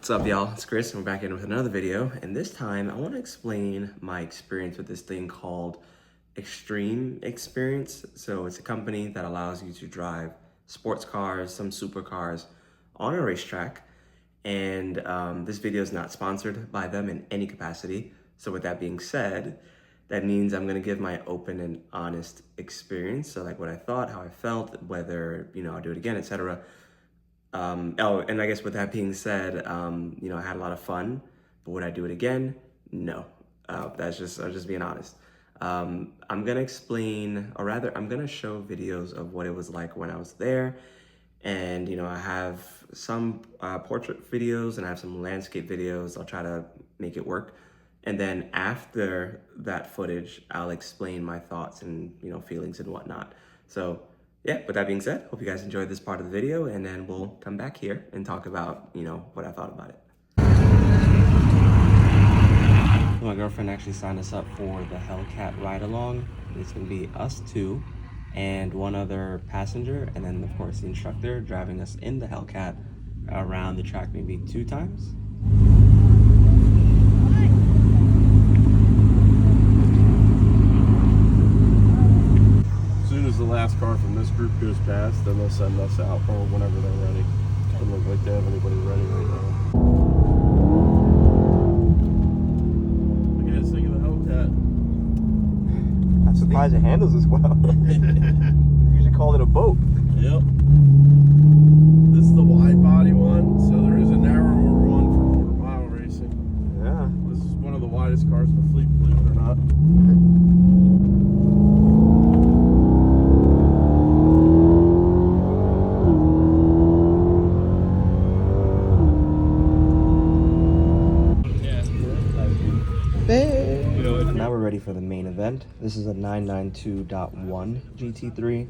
What's up, y'all? It's Chris, and we're back in with another video. And this time, I want to explain my experience with this thing called Xtreme Xperience. So it's a company that allows you to drive sports cars, some supercars on a racetrack. And this video is not sponsored by them in any capacity. So with that being said, that means I'm going to give my open and honest experience. So like what I thought, how I felt, whether, I'll do it again, etc. And I guess with that being said, I had a lot of fun, but would I do it again? No. I'm just being honest. I'm gonna explain, or rather, I'm gonna show videos of what it was like when I was there. And, I have some portrait videos and I have some landscape videos. I'll try to make it work. And then after that footage, I'll explain my thoughts and, feelings and whatnot. So yeah, with that being said, hope you guys enjoyed this part of the video, and then we'll come back here and talk about, what I thought about it. My girlfriend actually signed us up for the Hellcat ride-along. It's gonna be us two and one other passenger, and then of course the instructor driving us in the Hellcat around the track maybe 2 times. The last car from this group goes past, then they'll send us out or whenever they're ready. Doesn't look like they have anybody ready right now. What do you guys think of the Hellcat? I'm surprised it handles as well. You usually call it a boat. Yep. This is the wide body one, so there is a narrower one for quarter-mile racing. Yeah. This is one of the widest cars in the fleet, believe it or not. Now we're ready for the main event. This is a 992.1 GT3.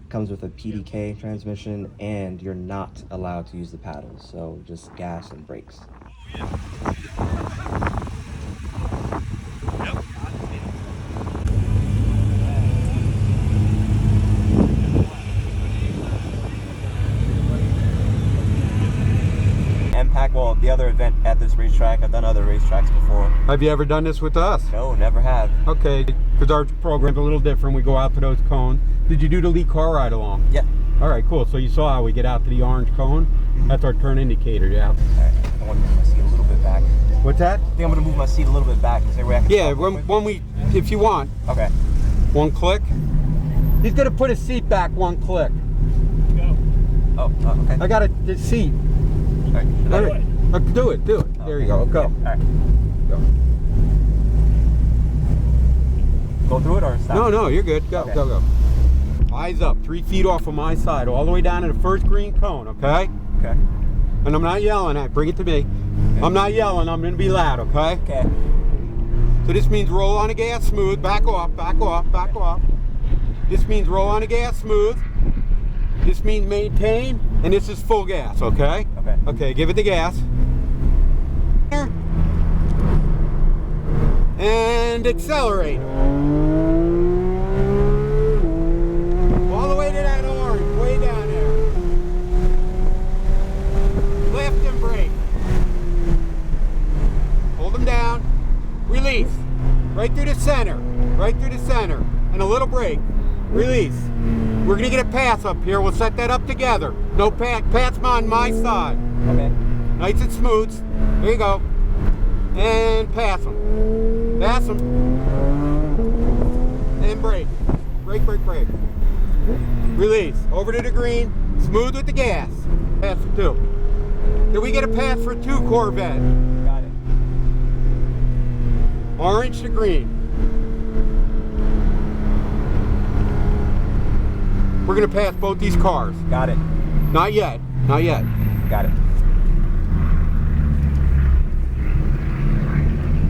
Comes with a PDK transmission, and you're not allowed to use the paddles, so just gas and brakes. Well, the other event at this racetrack, I've done other racetracks before. Have you ever done this with us? No, never have. Okay, because our program's a little different. We go out to those cones. Did you do the lead car ride along? Yeah. All right, cool. So you saw how we get out to the orange cone? That's our turn indicator, yeah. All right, I want to move my seat a little bit back. What's that? I think I'm going to move my seat a little bit back. Is there a way I can when we, if you want. Okay. One click. He's going to put his seat back 1 click. Go. Oh, okay. I got the seat. All right. Do it. Oh, there you go. Go. All right. Go. Go through it or stop? No, you're good. Go, okay. go. Eyes up, 3 feet off of my side, all the way down to the first green cone, okay? Okay. And I'm not yelling at, bring it to me. Okay. I'm not yelling, I'm gonna be loud, okay? Okay. So this means roll on the gas smooth, back off. This means roll on the gas smooth. This means maintain, and this is full gas, okay? Okay. Okay, give it the gas. And accelerate. All the way to that orange, way down there. Lift and brake. Hold them down. Release. Right through the center. And a little brake. Release. We're gonna get a pass up here. We'll set that up together. No pass. Pass on my side. Okay. Nice and smooth. There you go. And pass them. And brake. Brake. Release. Over to the green. Smooth with the gas. Pass for 2. Did we get a pass for 2, Corvette? Got it. Orange to green. We're gonna pass both these cars. Got it. Not yet. Got it.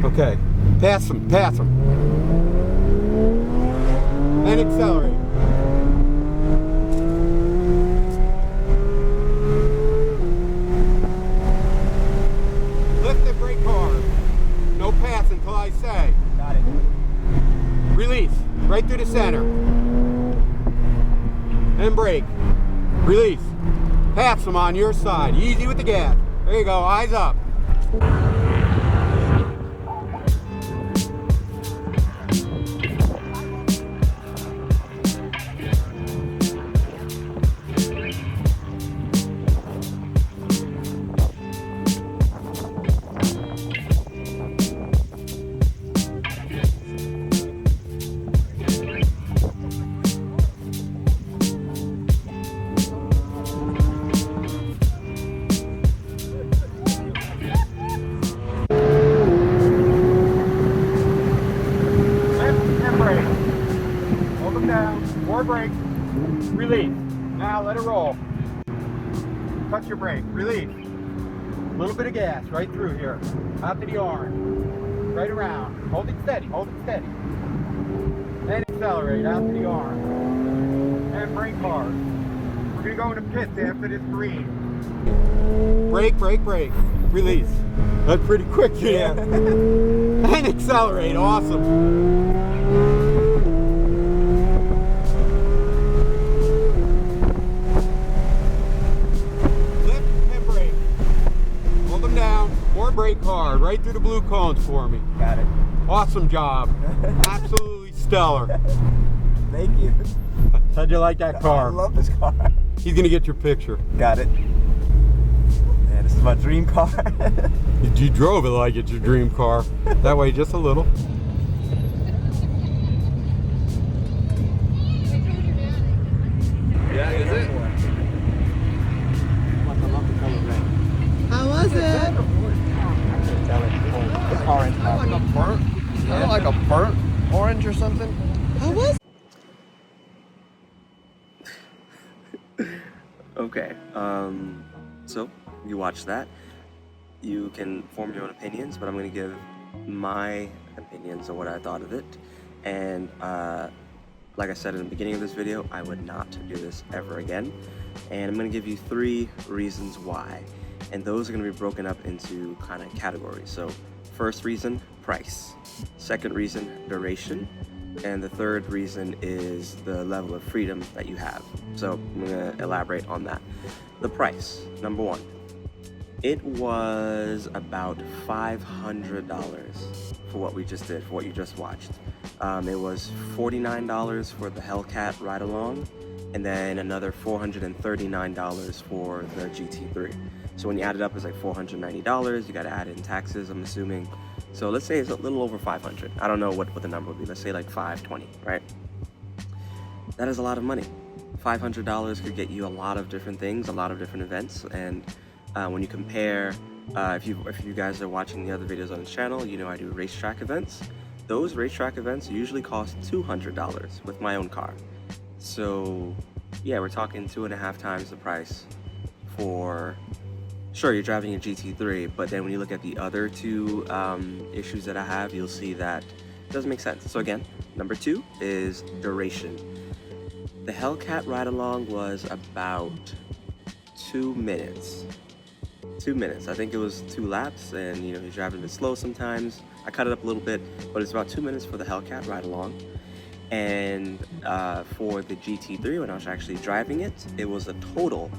Okay. Pass them. And accelerate. Lift the brake hard. No pass until I say. Got it. Release. Right through the center. And brake. Release. Pass them on your side. Easy with the gas. There you go. Eyes up. Brake, release. Now let it roll. Touch your brake, release. A little bit of gas right through here. Out to the arm. Right around. Hold it steady, hold it steady. And accelerate out to the arm. And brake hard. We're gonna go into pits after this green. Brake, brake, brake. Release. That's pretty quick, yeah. And accelerate, awesome. Brake hard, right through the blue cones for me. Got it. Awesome job. Absolutely stellar. Thank you. How'd you like that car? I love this car. He's gonna get your picture. Got it. Yeah, this is my dream car. You drove it like it's your dream car. That way, just a little. Yeah, is it? How was it? It's orange. Like a burnt, like a burnt orange or something. How was Okay, so you watch that. You can form your own opinions, but I'm going to give my opinions on what I thought of it. And like I said in the beginning of this video, I would not do this ever again. And I'm going to give you 3 reasons why. And those are going to be broken up into kind of categories. So first reason, price. Second reason, duration. And the third reason is the level of freedom that you have. So I'm going to elaborate on that. The price, number 1. It was about $500 for what we just did, for what you just watched. It was $49 for the Hellcat ride-along, and then another $439 for the GT3. So when you add it up, it's like $490. You got to add in taxes, I'm assuming. So let's say it's a little over 500. I don't know what the number would be. Let's say like 520, right? That is a lot of money. $500 could get you a lot of different things, a lot of different events. And when you compare, if you guys are watching the other videos on this channel, you know I do racetrack events. Those racetrack events usually cost $200 with my own car. So yeah, we're talking 2.5 times the price for, sure, you're driving a GT3, but then when you look at the other 2 issues that I have, you'll see that it doesn't make sense. So again, number 2 is duration. The Hellcat ride-along was about 2 minutes. 2 minutes. I think it was 2 laps, and you know, he's driving a bit slow sometimes. I cut it up a little bit, but it's about 2 minutes for the Hellcat ride-along. And for the GT3, when I was actually driving it, it was a total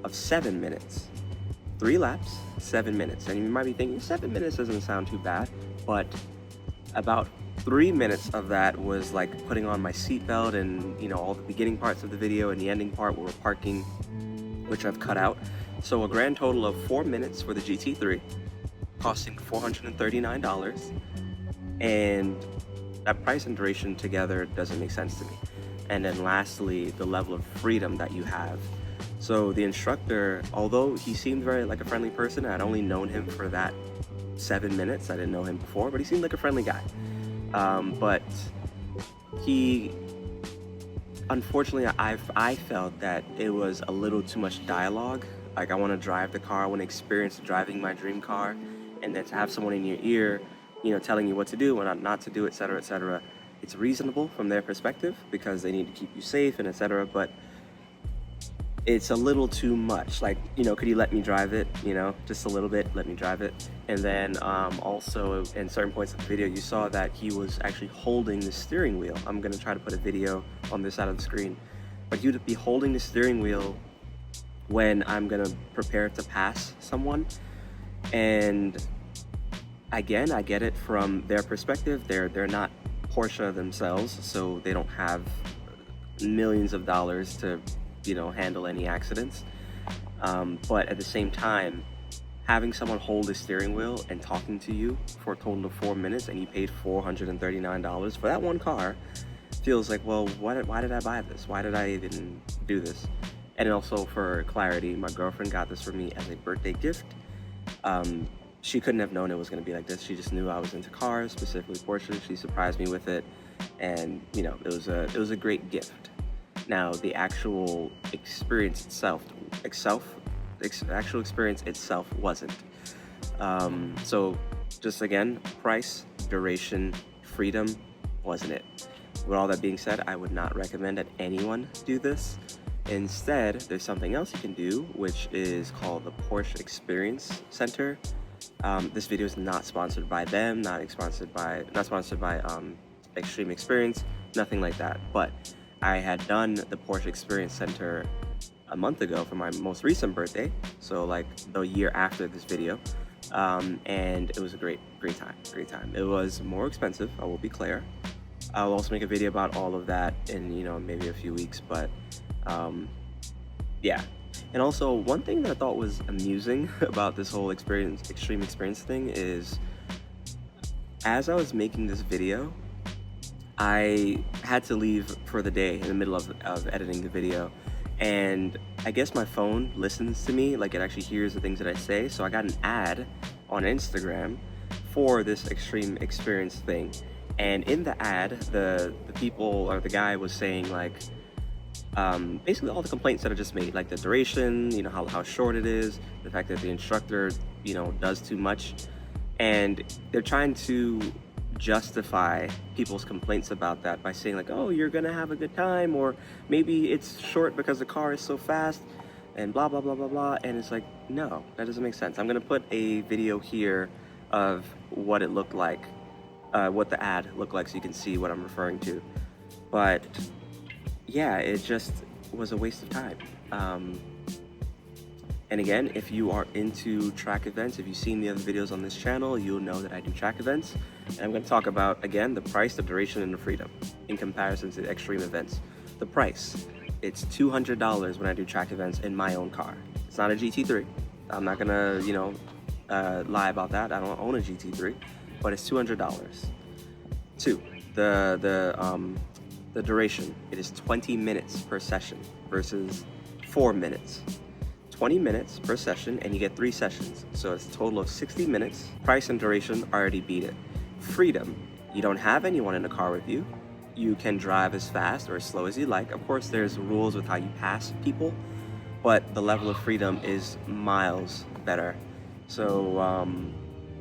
of 7 minutes. 3 laps, 7 minutes. And you might be thinking, 7 minutes doesn't sound too bad, but about 3 minutes of that was like putting on my seatbelt and, you know, all the beginning parts of the video and the ending part where we're parking, which I've cut out. So a grand total of 4 minutes for the GT3, costing $439. And that price and duration together doesn't make sense to me. And then lastly, the level of freedom that you have. So the instructor, although he seemed very like a friendly person, I'd only known him for that 7 minutes. I didn't know him before, but he seemed like a friendly guy. But he, unfortunately, I felt that it was a little too much dialogue. Like, I want to drive the car, I want to experience driving my dream car, and then to have someone in your ear, you know, telling you what to do and not to do, etc., etc. It's reasonable from their perspective because they need to keep you safe and etc. But it's a little too much. Like, you know, could you let me drive it? You know, just a little bit, let me drive it. And then also in certain points of the video, you saw that he was actually holding the steering wheel. I'm gonna try to put a video on this side of the screen, but you'd be holding the steering wheel when I'm gonna prepare to pass someone. And again, I get it from their perspective. They're not Porsche themselves, so they don't have millions of dollars to, handle any accidents. But at the same time, having someone hold the steering wheel and talking to you for a total of 4 minutes, and you paid $439 for that one car, feels like, well, why did I buy this? Why did I even do this? And also, for clarity, my girlfriend got this for me as a birthday gift. She couldn't have known it was going to be like this. She just knew I was into cars, specifically Porsche. She surprised me with it, and it was a great gift. Now, the actual experience itself wasn't. So just again, price, duration, freedom wasn't it. With all that being said, I would not recommend that anyone do this. Instead, there's something else you can do, which is called the Porsche Experience Center. This video is not sponsored by them, not sponsored by Xtreme Xperience, nothing like that. But I had done the Porsche Experience Center a month ago for my most recent birthday, so like the year after this video, and it was a great time. It was more expensive, I will be clear. I'll also make a video about all of that in maybe a few weeks, but yeah. And also, one thing that I thought was amusing about this whole Xtreme Xperience thing is, as I was making this video, I had to leave for the day in the middle of editing the video, and I guess my phone listens to me, like it actually hears the things that I say. So I got an ad on Instagram for this Xtreme Xperience thing, and in the ad, the people, or the guy, was saying like basically all the complaints that I just made, like the duration, how short it is, the fact that the instructor does too much, and they're trying to justify people's complaints about that by saying like, oh, you're gonna have a good time, or maybe it's short because the car is so fast, and blah blah blah blah blah. And it's like, no, that doesn't make sense. I'm gonna put a video here of what it looked like, what the ad looked like, so you can see what I'm referring to. But yeah, it just was a waste of time. And again, if you are into track events, if you've seen the other videos on this channel, you'll know that I do track events. And I'm going to talk about, again, the price, the duration, and the freedom in comparison to the extreme events. The price, it's $200 when I do track events in my own car. It's not a GT3. I'm not going to, lie about that. I don't own a GT3, but it's $200. Two, the duration, it is 20 minutes per session versus 4 minutes. 20 minutes per session, and you get 3 sessions, so it's a total of 60 minutes. Price and duration already beat it. Freedom, you don't have anyone in the car with you. You can drive as fast or as slow as you like. Of course, there's rules with how you pass people, but the level of freedom is miles better. So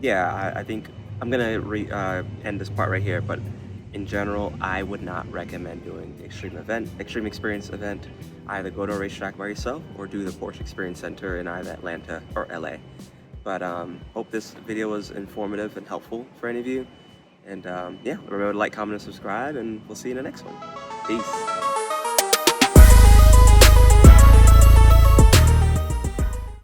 yeah, I think I'm gonna end this part right here, but in general, I would not recommend doing the Xtreme Xperience event. Either go to a racetrack by yourself or do the Porsche Experience Center in either Atlanta or LA. But hope this video was informative and helpful for any of you. And yeah, remember to like, comment, and subscribe, and we'll see you in the next one. Peace.